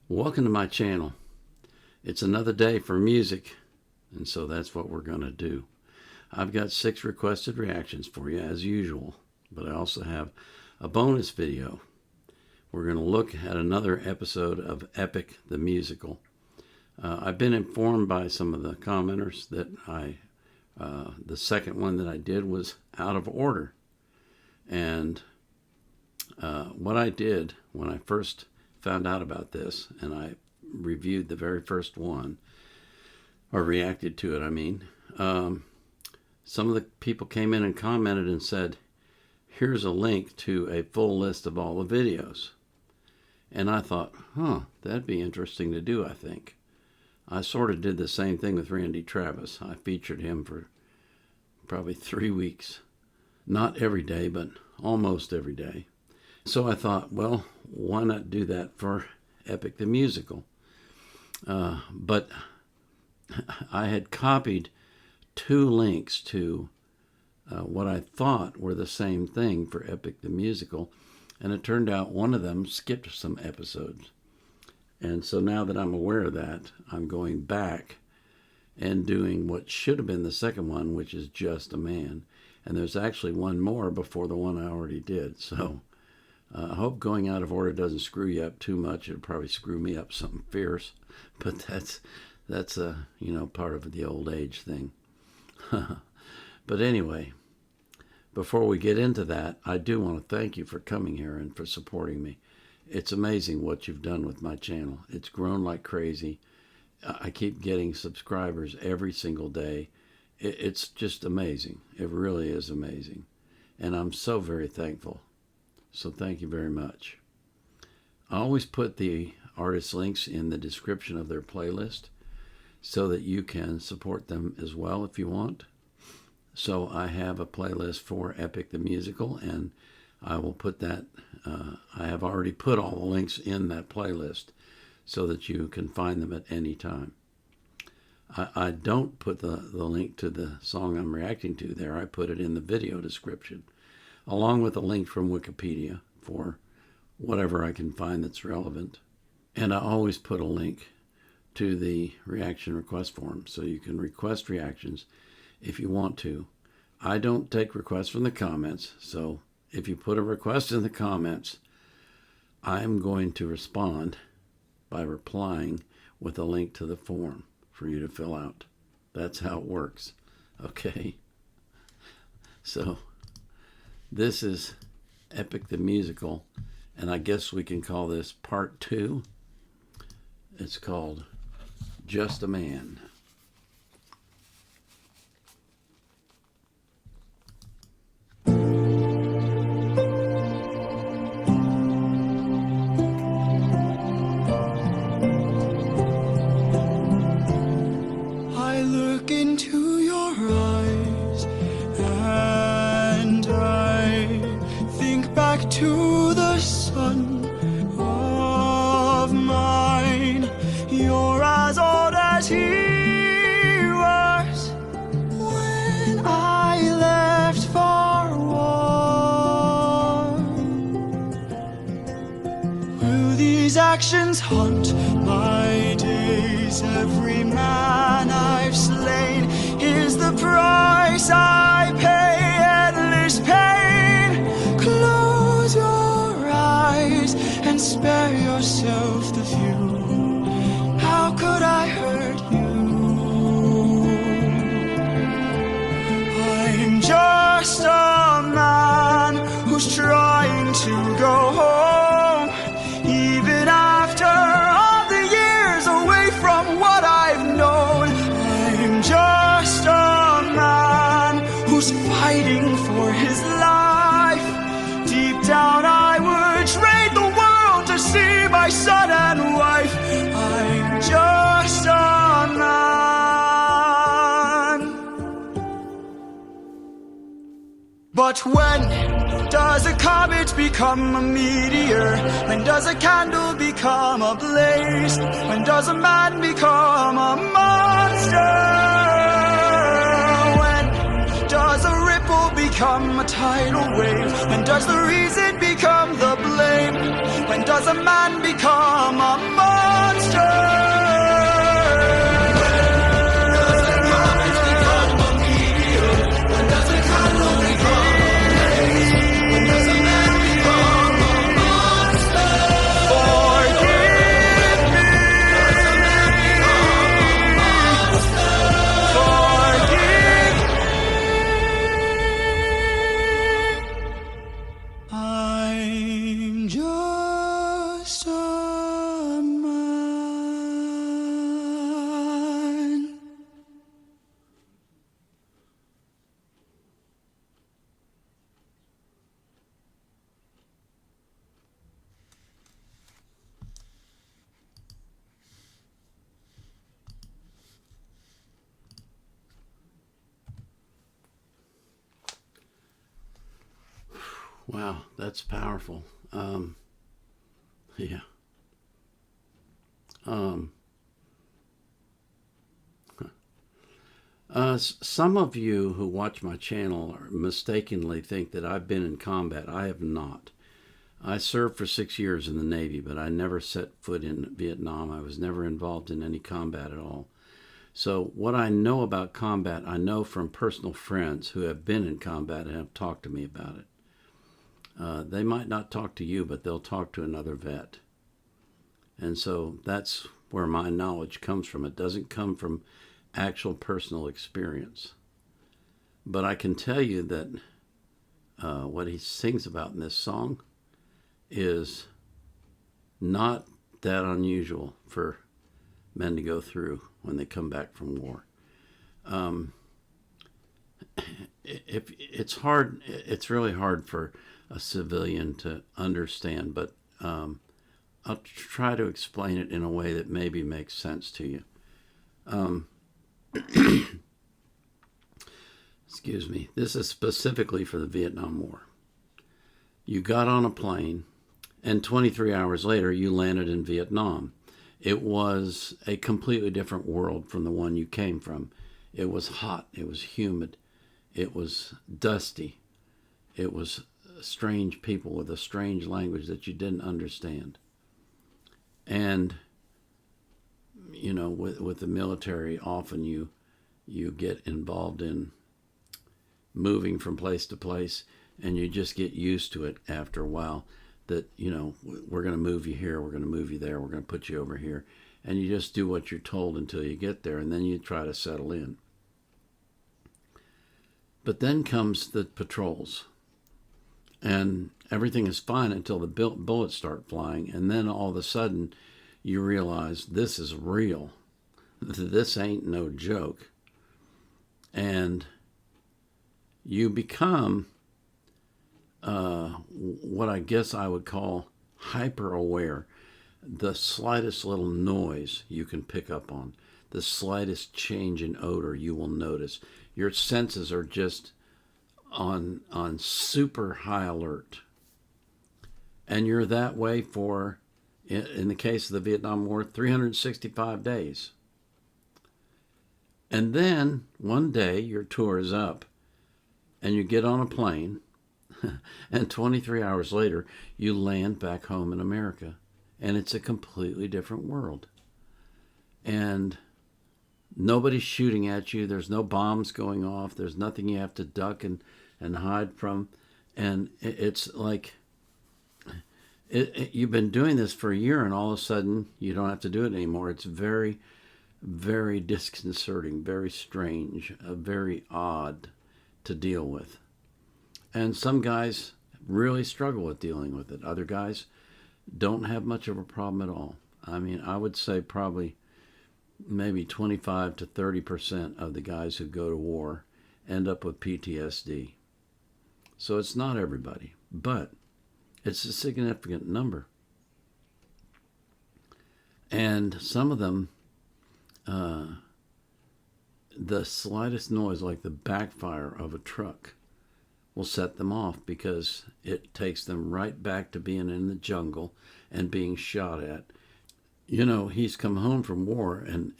Welcome to my channel. It's another day for music, and so that's what we're going to do. I've got 6 requested reactions for you as usual, but I also have a bonus video. We're going to look at another episode of Epic the Musical. I've been informed by some of the commenters that the second one that I did was out of order. And what I did when I first found out about this, and I reviewed the very first one, or reacted to it, I mean, some of the people came in and commented and said, here's a link to a full list of all the videos. And I thought, that'd be interesting to do, I think. I sort of did the same thing with Randy Travis. I featured him for probably 3 weeks. Not every day, but almost every day. So I thought, well, why not do that for Epic the Musical? But I had copied 2 links to what I thought were the same thing for Epic the Musical, and it turned out one of them skipped some episodes. And so now that I'm aware of that, I'm going back and doing what should have been the second one, which is Just a Man. And there's actually one more before the one I already did. So I hope going out of order doesn't screw you up too much. It'll probably screw me up something fierce. But that's part of the old age thing. But anyway, before we get into that, I do want to thank you for coming here and for supporting me. It's amazing what you've done with my channel. It's grown like crazy. I keep getting subscribers every single day. It's just amazing. It really is amazing. And I'm so very thankful. So thank you very much. I always put the artist links in the description of their playlist so that you can support them as well if you want. So I have a playlist for Epic the Musical, and I will put that, I have already put all the links in that playlist so that you can find them at any time. I don't put the link to the song I'm reacting to there. I put it in the video description, along with a link from Wikipedia for whatever I can find that's relevant. And I always put a link to the reaction request form, so you can request reactions if you want to. I don't take requests from the comments, so if you put a request in the comments, I'm going to respond by replying with a link to the form for you to fill out. That's how it works. Okay? So this is Epic the Musical, and I guess we can call this part 2. It's called Just a Man. I look into your eyes and I think back to the son of mine. You're as old as he was when I left for war. Will these actions haunt my days? Every man I've slain is the price I pay. Endless pain. Close your eyes and spare yourself the view. How could I hurt you? I'm just a man who's trying to go home, even after all the years away from what I've known. I'm just a man who's fighting for his life. Deep down I would trade the world to see my son and wife. I'm just a man. But when does a comet become a meteor? When does a candle become a blaze? When does a man become a monster? When does a ripple become become a tidal wave? When does the reason become the blame? When does a man become a monster? I'm just a man. Wow, that's powerful. Yeah. Some of you who watch my channel mistakenly think that I've been in combat. I have not. I served for 6 years in the Navy, but I never set foot in Vietnam. I was never involved in any combat at all. So what I know about combat, I know from personal friends who have been in combat and have talked to me about it. They might not talk to you, but they'll talk to another vet. And so that's where my knowledge comes from. It doesn't come from actual personal experience. But I can tell you that what he sings about in this song is not that unusual for men to go through when they come back from war. If it's hard, it's really hard for a civilian to understand, but I'll try to explain it in a way that maybe makes sense to you. Excuse me. This is specifically for the Vietnam War. You got on a plane, and 23 hours later, you landed in Vietnam. It was a completely different world from the one you came from. It was hot. It was humid. It was dusty. It was strange people with a strange language that you didn't understand. And, you know, with the military, often you get involved in moving from place to place, and you just get used to it after a while. That, you know, we're going to move you here, we're going to move you there, we're going to put you over here. And you just do what you're told until you get there, and then you try to settle in. But then comes the patrols. And everything is fine until the bullets start flying. And then all of a sudden, you realize this is real. This ain't no joke. And you become what I guess I would call hyper aware. The slightest little noise you can pick up on, the slightest change in odor you will notice. Your senses are just on super high alert. And you're that way for, in the case of the Vietnam War, 365 days. And then one day your tour is up and you get on a plane and 23 hours later you land back home in America, and it's a completely different world. And nobody's shooting at you. There's no bombs going off. There's nothing you have to duck and hide from. And it's like you've been doing this for a year, and all of a sudden you don't have to do it anymore. It's very, very disconcerting, very strange, very odd to deal with. And some guys really struggle with dealing with it. Other guys don't have much of a problem at all. I mean, I would say probably maybe 25 to 30% of the guys who go to war end up with PTSD. So it's not everybody, but it's a significant number. And some of them, the slightest noise, like the backfire of a truck, will set them off, because it takes them right back to being in the jungle and being shot at. You know, he's come home from war, and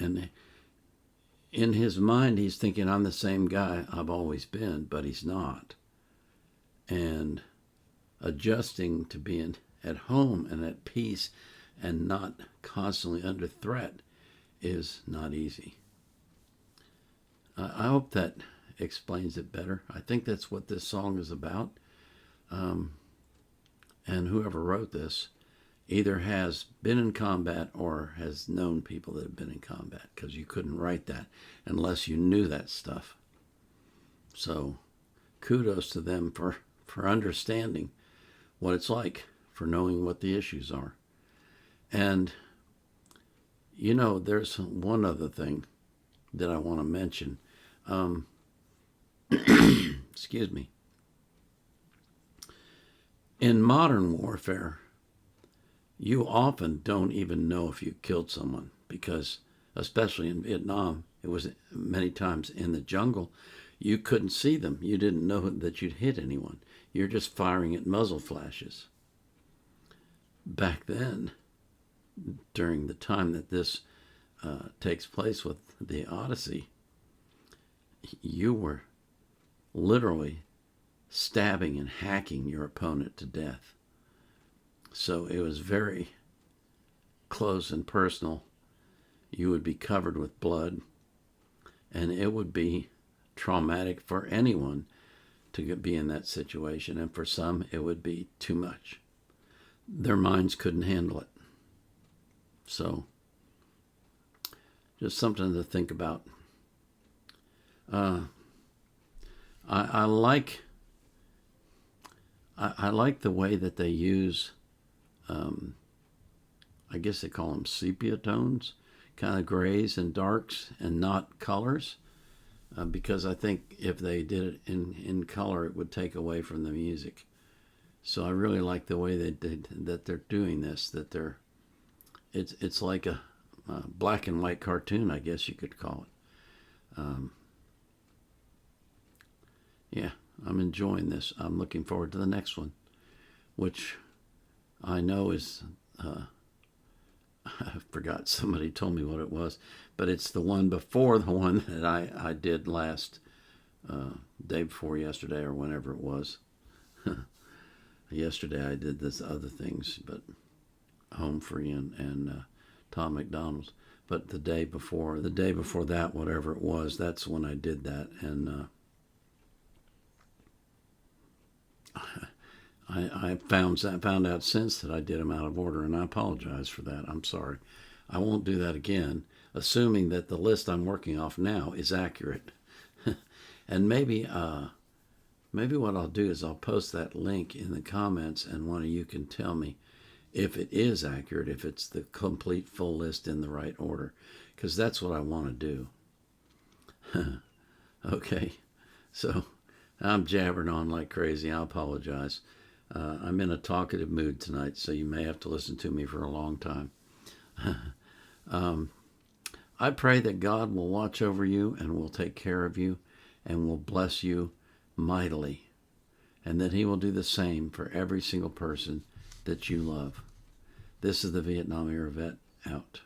in his mind he's thinking, I'm the same guy I've always been, but he's not. and adjusting to being at home and at peace and not constantly under threat is not easy. I hope that explains it better. I think that's what this song is about. And whoever wrote this either has been in combat or has known people that have been in combat, because you couldn't write that unless you knew that stuff. So kudos to them for understanding what it's like, for knowing what the issues are. And, you know, there's one other thing that I want to mention. Excuse me. In modern warfare, you often don't even know if you killed someone, because, especially in Vietnam, it was many times in the jungle, you couldn't see them. You didn't know that you'd hit anyone. You're just firing at muzzle flashes. Back then, during the time that this takes place with the Odyssey, you were literally stabbing and hacking your opponent to death. So it was very close and personal. You would be covered with blood, and it would be traumatic for anyone to be in that situation, and for some it would be too much. Their minds couldn't handle it. So just something to think about. I like the way that they use, I guess they call them sepia tones, kind of grays and darks and not colors, because I think if they did it in color, it would take away from the music. So I really like the way that they're doing this. It's like a black and white cartoon, I guess you could call it. Yeah, I'm enjoying this. I'm looking forward to the next one, which I know is, I forgot, somebody told me what it was, but it's the one before the one that I did last, day before yesterday or whenever it was. Yesterday I did this other things, but Home Free and Tom McDonald's. But the day before that, whatever it was, that's when I did that. And I found out since that I did them out of order, and I apologize for that. I'm sorry. I won't do that again, assuming that the list I'm working off now is accurate. And maybe what I'll do is I'll post that link in the comments, and one of you can tell me if it is accurate, if it's the complete full list in the right order, because that's what I want to do. Okay, so I'm jabbering on like crazy. I apologize. I'm in a talkative mood tonight, so you may have to listen to me for a long time. I pray that God will watch over you and will take care of you and will bless you mightily, and that He will do the same for every single person that you love. This is the Vietnam Era Vet out.